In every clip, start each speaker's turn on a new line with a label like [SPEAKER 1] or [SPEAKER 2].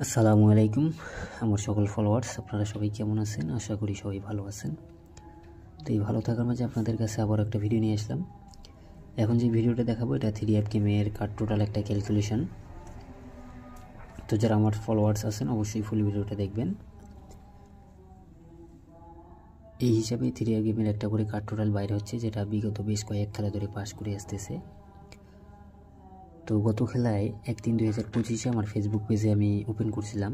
[SPEAKER 1] আসসালামু আলাইকুম আমার সকল ফলোয়ার্স, আপনারা সবাই কেমন আছেন? আশা করি সবাই ভালো আছেন। তো এই ভালো থাকার মাঝে আপনাদের কাছে আবার একটা ভিডিও নিয়ে আসলাম। এখন যে ভিডিওটা দেখাবো এটা 3 গেমের কার্ড টোটাল একটা ক্যালকুলেশন। তো যারা আমার ফলোয়ার্স আছেন অবশ্যই ফুল ভিডিওটা দেখবেন। এই হিসাবে 3 গেমের একটা করে কার্ড টোটাল বাইরে হচ্ছে, যেটা বিগত বেশ কয়েক খেলা ধরে পাস করে আসতেছে। তো গত খেলায় 1-3-2025 আমার ফেসবুক পেজে আমি ওপেন করছিলাম।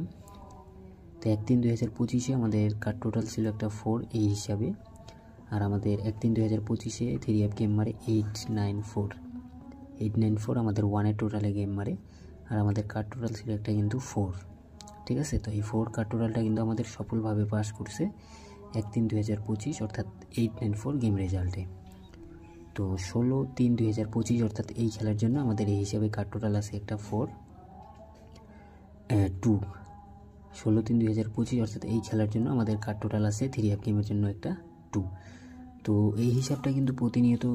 [SPEAKER 1] তো 1-3-2025 আমাদের কার্ড টোটাল ছিল একটা 4 এই হিসাবে, আর আমাদের 1-3-2025 3 গেম মারে 894 আমাদের 1-এর টোটালে গেম মারে, আর আমাদের কার্ড টোটাল ছিল একটা কিন্তু 4। ঠিক আছে, তো এই 4 কার্ড টোটালটা কিন্তু আমাদের সফলভাবে পাস করছে 1-3-2025 অর্থাৎ 894 গেম রেজাল্টে। তো 16-3-2025 অর্থাৎ এই খেলার জন্য আমাদের এই হিসাবে কার্ড টোটাল আছে একটা 2। 16-3-2025 অর্থাৎ এই খেলার জন্য আমাদের কার্ড টোটাল আছে 3 গেমের জন্য একটা 2। তো এই হিসাবটা কিন্তু প্রতিনিয়ত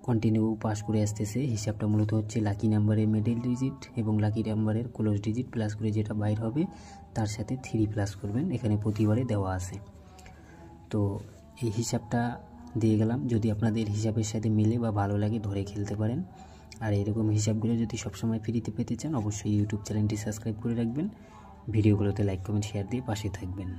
[SPEAKER 1] কন্টিনিউ পাস করে আসতেছে। হিসাবটা মূলত হচ্ছে লাকি নাম্বারের মিডল ডিজিট এবং লাকি নাম্বারের ক্লোজ ডিজিট প্লাস করে যেটা বাইর হবে তার সাথে 3 প্লাস করবেন, এখানে প্রতিবারে দেওয়া আছে। তো এই হিসাবটা দিয়ে গেলাম, যদি আপনাদের হিসাবের সাথে মিলে বা ভালো লাগে ধরে খেলতে পারেন। আর এরকম হিসাবগুলো যদি সবসময় ফ্রিতে পেতে চান অবশ্যই ইউটিউব চ্যানেলটি সাবস্ক্রাইব করে রাখবেন, ভিডিওগুলোতে লাইক কমেন্ট শেয়ার দিয়ে পাশে থাকবেন।